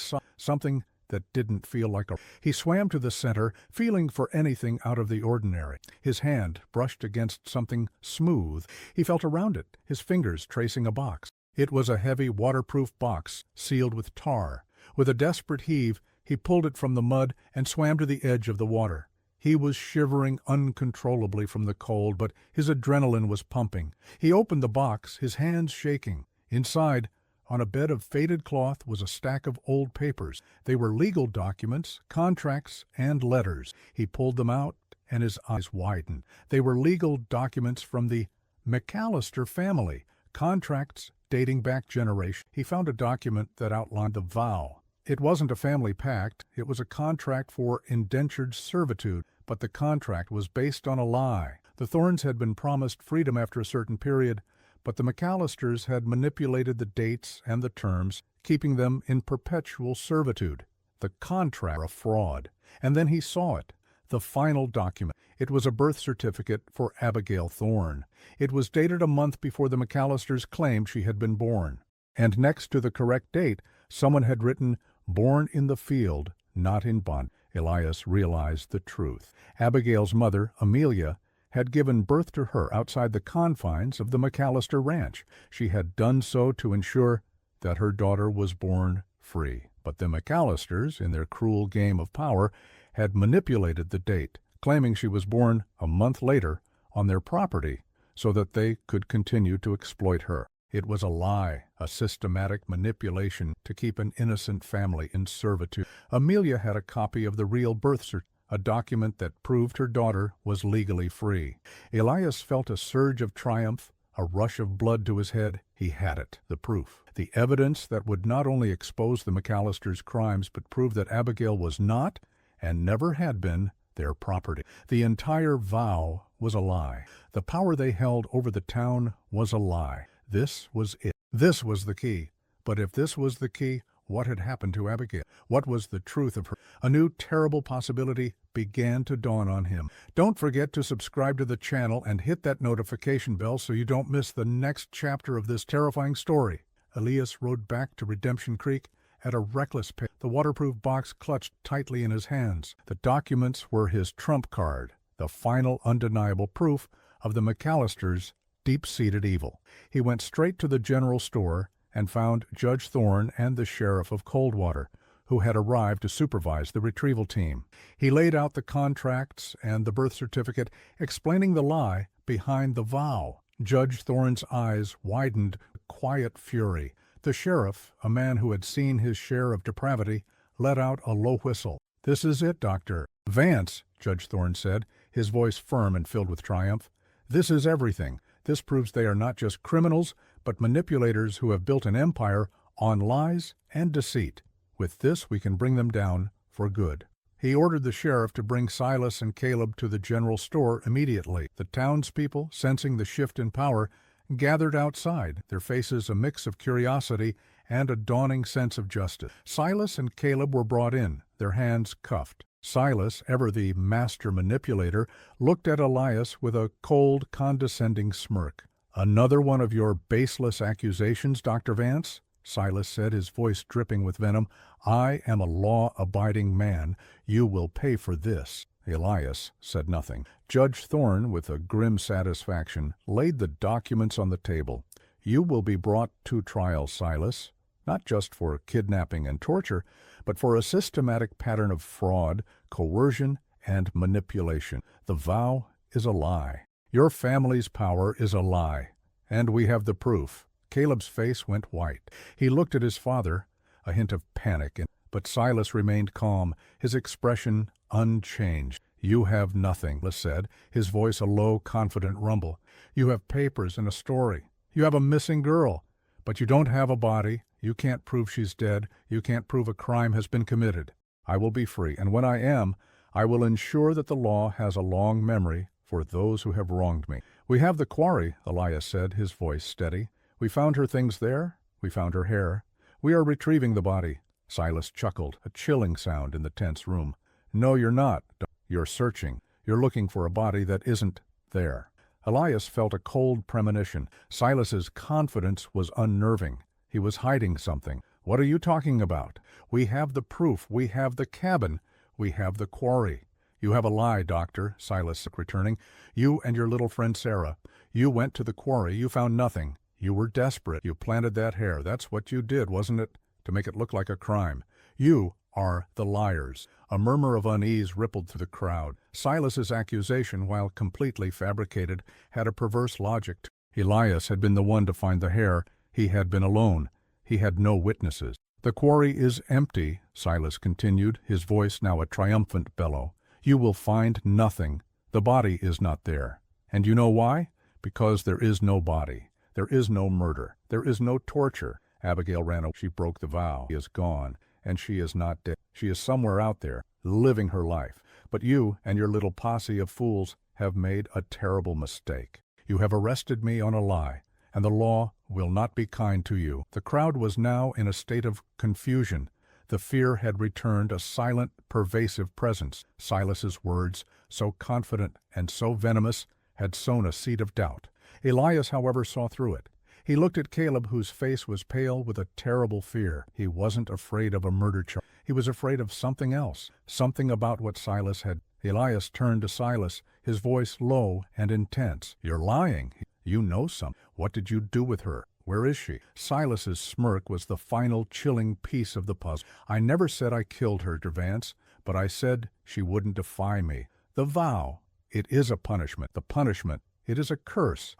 that didn't feel like a... He swam to the center, feeling for anything out of the ordinary. His hand brushed against something smooth. He felt around it, his fingers tracing a box. It was a heavy, waterproof box, sealed with tar. With a desperate heave, he pulled it from the mud and swam to the edge of the water. He was shivering uncontrollably from the cold, but his adrenaline was pumping. He opened the box, his hands shaking. Inside, on a bed of faded cloth, was a stack of old papers. They were legal documents, contracts, and letters. He pulled them out, and his eyes widened. They were legal documents from the McAllister family, contracts dating back generations. He found a document that outlined the vow. It wasn't a family pact. It was a contract for indentured servitude, but the contract was based on a lie. The Thornes had been promised freedom after a certain period, but the McAllisters had manipulated the dates and the terms, keeping them in perpetual servitude. The contract was a fraud. And then he saw it, the final document. It was a birth certificate for Abigail Thorne. It was dated a month before the McAllisters claimed she had been born. And next to the correct date, someone had written, "Born in the field, not in bondage." Elias realized the truth. Abigail's mother, Amelia, had given birth to her outside the confines of the McAllister ranch. She had done so to ensure that her daughter was born free. But the McAllisters, in their cruel game of power, had manipulated the date, claiming she was born a month later on their property so that they could continue to exploit her. It was a lie, a systematic manipulation to keep an innocent family in servitude. Amelia had a copy of the real birth certificate, a document that proved her daughter was legally free. Elias felt a surge of triumph, a rush of blood to his head. He had it, the proof, the evidence that would not only expose the McAllisters' crimes, but prove that Abigail was not, and never had been, their property. The entire vow was a lie. The power they held over the town was a lie. This was it. This was the key. But if this was the key, What had happened to Abigail? What was the truth of her? A new terrible possibility began to dawn on him. Don't forget to subscribe to the channel and hit that notification bell so you don't miss the next chapter of this terrifying story. Elias rode back to Redemption Creek at a reckless pace, the waterproof box clutched tightly in his hands. The documents were his trump card, the final undeniable proof of the McAllisters' deep-seated evil. He went straight to the general store and found Judge Thorne and the sheriff of Coldwater, who had arrived to supervise the retrieval team. He laid out the contracts and the birth certificate, explaining the lie behind the vow. Judge Thorne's eyes widened with quiet fury. The sheriff, a man who had seen his share of depravity, let out a low whistle. "This is it, Doctor." "Vance," Judge Thorne said, his voice firm and filled with triumph, "this is everything. This proves they are not just criminals, but manipulators who have built an empire on lies and deceit. With this, we can bring them down for good." He ordered the sheriff to bring Silas and Caleb to the general store immediately. The townspeople, sensing the shift in power, gathered outside, their faces a mix of curiosity and a dawning sense of justice. Silas and Caleb were brought in, their hands cuffed. Silas, ever the master manipulator, looked at Elias with a cold, condescending smirk. "Another one of your baseless accusations, Dr. Vance?" Silas said, his voice dripping with venom. "I am a law-abiding man. You will pay for this." Elias said nothing. Judge Thorne, with a grim satisfaction, laid the documents on the table. "You will be brought to trial, Silas, not just for kidnapping and torture, but for a systematic pattern of fraud, coercion, and manipulation. The vow is a lie. Your family's power is a lie, and we have the proof." Caleb's face went white. He looked at his father, a hint of panic, but Silas remained calm, his expression unchanged. "You have nothing," Silas said, his voice a low, confident rumble. "You have papers and a story. You have a missing girl, but you don't have a body. You can't prove she's dead. You can't prove a crime has been committed. I will be free, and when I am, I will ensure that the law has a long memory for those who have wronged me." "We have the quarry," Elias said, his voice steady. "We found her things there. We found her hair. We are retrieving the body." Silas chuckled, a chilling sound in the tense room. "No, you're not. You're searching. You're looking for a body that isn't there." Elias felt a cold premonition. Silas's confidence was unnerving. He was hiding something. "What are you talking about? We have the proof. We have the cabin. We have the quarry." "You have a lie, Doctor," Silas said, returning. "You and your little friend Sarah. You went to the quarry. You found nothing. You were desperate. You planted that hair. That's what you did, wasn't it? To make it look like a crime. You are the liars." A murmur of unease rippled through the crowd. Silas's accusation, while completely fabricated, had a perverse logic to it. Elias had been the one to find the hair. He had been alone. He had no witnesses. "The quarry is empty," Silas continued, his voice now a triumphant bellow. "You will find nothing. The body is not there. And you know why? Because there is no body. There is no murder. There is no torture. Abigail ran away. She broke the vow. She is gone, and she is not dead. She is somewhere out there, living her life. But you and your little posse of fools have made a terrible mistake. You have arrested me on a lie, and the law will not be kind to you." The crowd was now in a state of confusion. The fear had returned, a silent, pervasive presence. Silas's words, so confident and so venomous, had sown a seed of doubt. Elias, however, saw through it. He looked at Caleb, whose face was pale with a terrible fear. He wasn't afraid of a murder charge. He was afraid of something else, something about what Silas had. Elias turned to Silas, his voice low and intense. "You're lying. You know something. What did you do with her? Where is she?" Silas's smirk was the final chilling piece of the puzzle. "I never said I killed her, Vance, but I said she wouldn't defy me. The vow, it is a punishment. The punishment, it is a curse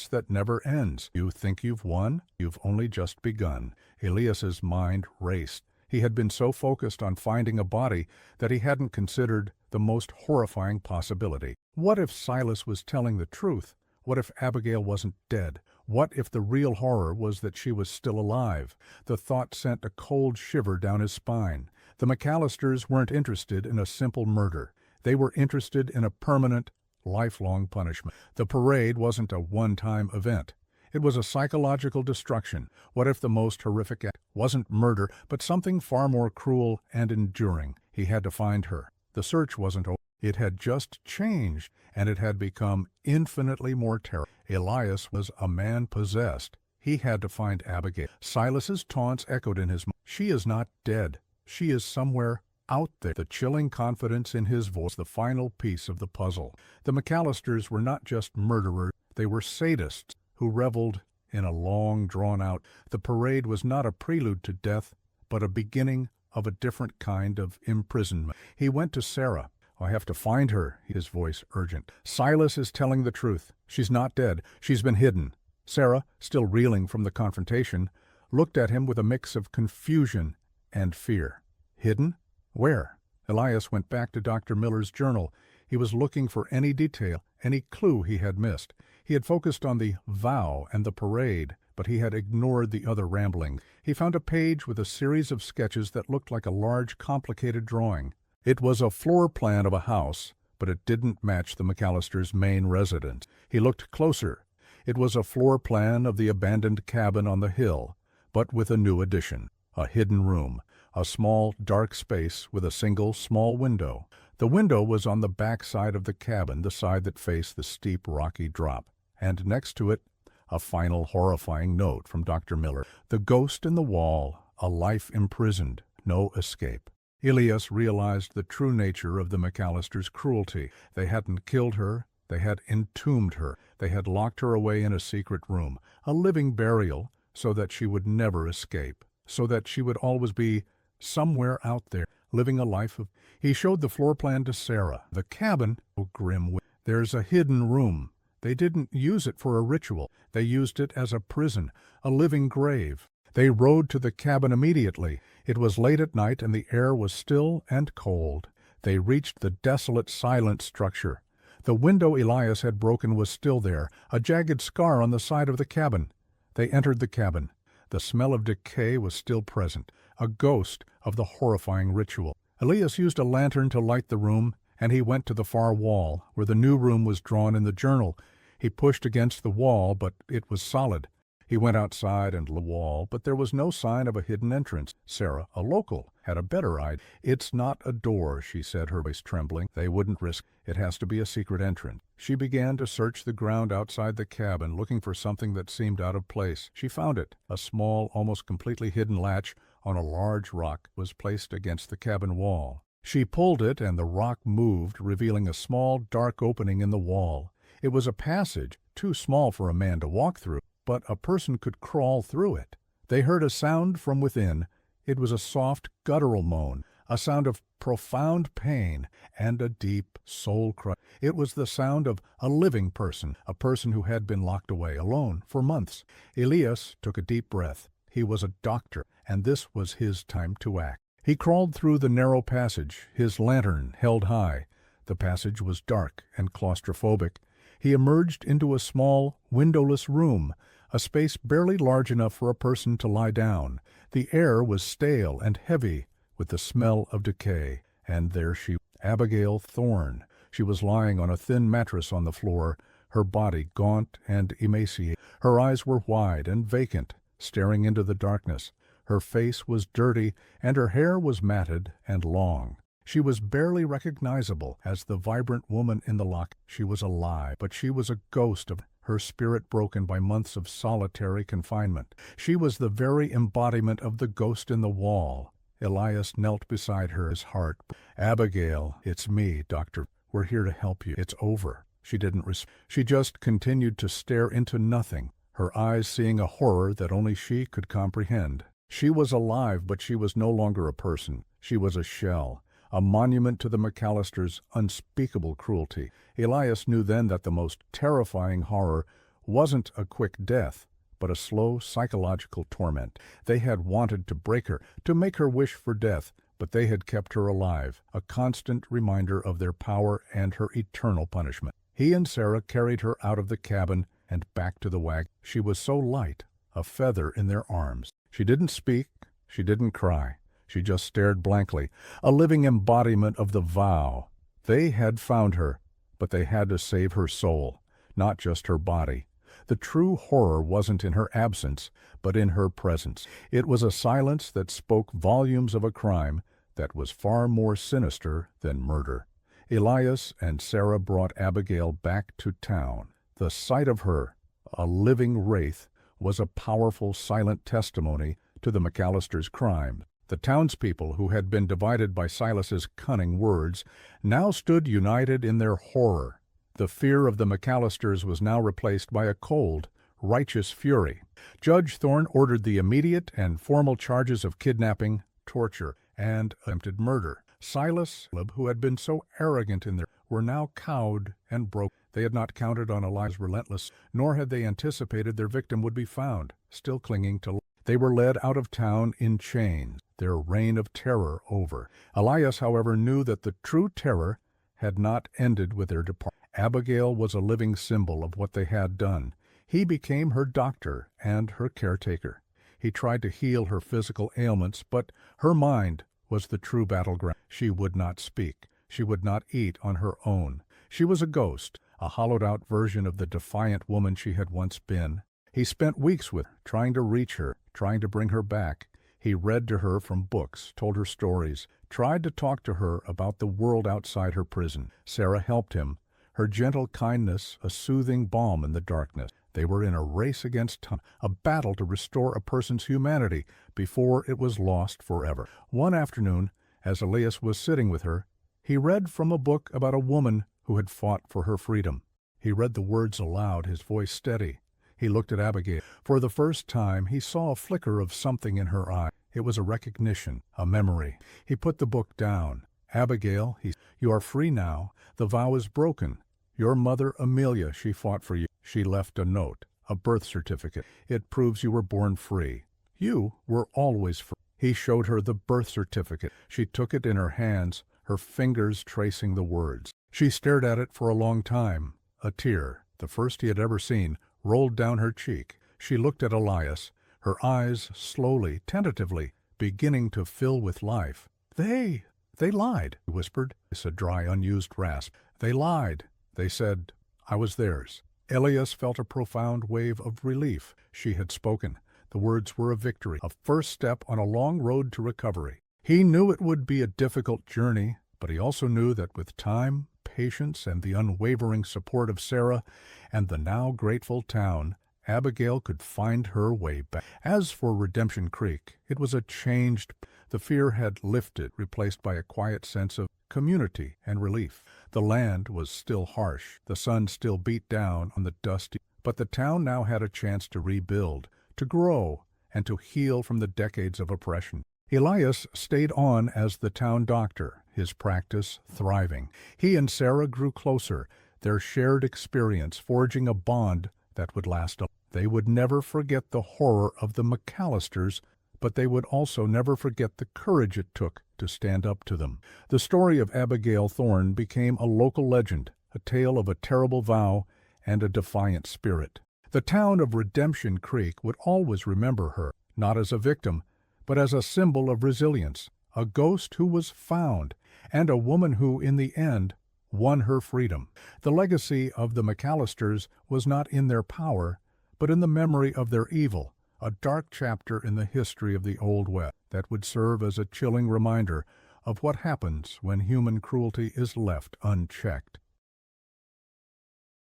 that never ends. You think you've won? You've only just begun." Elias's mind raced. He had been so focused on finding a body that he hadn't considered the most horrifying possibility. What if Silas was telling the truth? What if Abigail wasn't dead? What if the real horror was that she was still alive? The thought sent a cold shiver down his spine. The McAllisters weren't interested in a simple murder. They were interested in a permanent, lifelong punishment. The parade wasn't a one-time event. It was a psychological destruction. What if the most horrific act wasn't murder, but something far more cruel and enduring? He had to find her. The search wasn't over. It had just changed, and it had become infinitely more terrible. Elias was a man possessed. He had to find Abigail. Silas's taunts echoed in his mind. She is not dead. She is somewhere out there. The chilling confidence in his voice, the final piece of the puzzle. The McAllisters were not just murderers. They were sadists who reveled in a long, drawn-out. The parade was not a prelude to death, but a beginning of a different kind of imprisonment. He went to Sarah. "I have to find her," his voice urgent. "Silas is telling the truth. She's not dead. She's been hidden." Sarah, still reeling from the confrontation, looked at him with a mix of confusion and fear. "Hidden? Where?" Elias went back to Dr. Miller's journal. He was looking for any detail, any clue he had missed. He had focused on the vow and the parade, but he had ignored the other ramblings. He found a page with a series of sketches that looked like a large, complicated drawing. It was a floor plan of a house, but it didn't match the McAllisters' main residence. He looked closer. It was a floor plan of the abandoned cabin on the hill, but with a new addition: a hidden room, a small, dark space with a single, small window. The window was on the back side of the cabin, the side that faced the steep, rocky drop. And next to it, a final horrifying note from Dr. Miller: "The ghost in the wall, a life imprisoned, no escape." Elias realized the true nature of the McAllisters' cruelty. They hadn't killed her. They had entombed her. They had locked her away in a secret room, a living burial, so that she would never escape, so that she would always be somewhere out there, living a life of... He showed the floor plan to Sarah. The cabin, oh grim, there's a hidden room. They didn't use it for a ritual. They used it as a prison, a living grave. They rode to the cabin immediately. It was late at night, and the air was still and cold. They reached the desolate, silent structure. The window Elias had broken was still there, a jagged scar on the side of the cabin. They entered the cabin. The smell of decay was still present, a ghost of the horrifying ritual. Elias used a lantern to light the room, and he went to the far wall, where the new room was drawn in the journal. He pushed against the wall, but it was solid. He went outside and the wall, but there was no sign of a hidden entrance. Sarah, a local, had a better idea. "It's not a door," she said, her voice trembling. "They wouldn't risk it. It has to be a secret entrance." She began to search the ground outside the cabin, looking for something that seemed out of place. She found it. A small, almost completely hidden latch on a large rock was placed against the cabin wall. She pulled it, and the rock moved, revealing a small, dark opening in the wall. It was a passage, too small for a man to walk through, but a person could crawl through it. They heard a sound from within. It was a soft, guttural moan, a sound of profound pain and a deep soul cry. It was the sound of a living person, a person who had been locked away, alone, for months. Elias took a deep breath. He was a doctor, and this was his time to act. He crawled through the narrow passage, his lantern held high. The passage was dark and claustrophobic. He emerged into a small, windowless room, a space barely large enough for a person to lie down. The air was stale and heavy with the smell of decay. And there she, Abigail Thorne. She was lying on a thin mattress on the floor, her body gaunt and emaciated. Her eyes were wide and vacant, staring into the darkness. Her face was dirty, and her hair was matted and long. She was barely recognizable as the vibrant woman in the lock. She was alive, but she was a ghost of her spirit broken by months of solitary confinement. She was the very embodiment of the ghost in the wall. Elias knelt beside her, his heart. "Abigail, it's me, Doctor. We're here to help you. It's over." She didn't respond. She just continued to stare into nothing, her eyes seeing a horror that only she could comprehend. She was alive, but she was no longer a person. She was a shell, a monument to the McAllisters' unspeakable cruelty. Elias knew then that the most terrifying horror wasn't a quick death, but a slow psychological torment. They had wanted to break her, to make her wish for death, but they had kept her alive, a constant reminder of their power and her eternal punishment. He and Sarah carried her out of the cabin and back to the wagon. She was so light, a feather in their arms. She didn't speak, she didn't cry. She just stared blankly, a living embodiment of the vow. They had found her, but they had to save her soul, not just her body. The true horror wasn't in her absence, but in her presence. It was a silence that spoke volumes of a crime that was far more sinister than murder. Elias and Sarah brought Abigail back to town. The sight of her, a living wraith, was a powerful, silent testimony to the McAllisters' crime. The townspeople, who had been divided by Silas's cunning words, now stood united in their horror. The fear of the McAllisters was now replaced by a cold, righteous fury. Judge Thorne ordered the immediate and formal charges of kidnapping, torture, and attempted murder. Silas, who had been so arrogant in their, were now cowed and broken. They had not counted on Elias' relentless, nor had they anticipated their victim would be found, still clinging to life. They were led out of town in chains, their reign of terror over. Elias, however, knew that the true terror had not ended with their departure. Abigail was a living symbol of what they had done. He became her doctor and her caretaker. He tried to heal her physical ailments, but her mind was the true battleground. She would not speak. She would not eat on her own. She was a ghost, a hollowed-out version of the defiant woman she had once been. He spent weeks with her, trying to reach her, trying to bring her back. He read to her from books, told her stories, tried to talk to her about the world outside her prison. Sarah helped him, her gentle kindness a soothing balm in the darkness. They were in a race against time, a battle to restore a person's humanity before it was lost forever. One afternoon, as Elias was sitting with her, he read from a book about a woman who had fought for her freedom. He read the words aloud, his voice steady. He looked at Abigail. For the first time, he saw a flicker of something in her eye. It was a recognition, a memory. He put the book down. Abigail, you are free now. The vow is broken. Your mother, Amelia, she fought for you. She left a note, a birth certificate. It proves you were born free. You were always free. He showed her the birth certificate. She took it in her hands, her fingers tracing the words. She stared at it for a long time. A tear, the first he had ever seen, rolled down her cheek. She looked at Elias, her eyes slowly, tentatively, beginning to fill with life. They lied, he whispered. It's a dry, unused rasp. They lied. They said, I was theirs. Elias felt a profound wave of relief. She had spoken. The words were a victory, a first step on a long road to recovery. He knew it would be a difficult journey, but he also knew that with time, patience, and the unwavering support of Sarah and the now grateful town, Abigail could find her way back. As for Redemption Creek, it was a changed. The fear had lifted, replaced by a quiet sense of community and relief. The land was still harsh. The sun still beat down on the dusty, but the town now had a chance to rebuild, to grow, and to heal from the decades of oppression. Elias stayed on as the town doctor, his practice thriving. He and Sarah grew closer, their shared experience forging a bond that would last. They would never forget the horror of the McAllisters, but they would also never forget the courage it took to stand up to them. The story of Abigail Thorne became a local legend, a tale of a terrible vow and a defiant spirit. The town of Redemption Creek would always remember her, not as a victim, but as a symbol of resilience, a ghost who was found, and a woman who, in the end, won her freedom. The legacy of the McAllisters was not in their power, but in the memory of their evil, a dark chapter in the history of the Old West that would serve as a chilling reminder of what happens when human cruelty is left unchecked.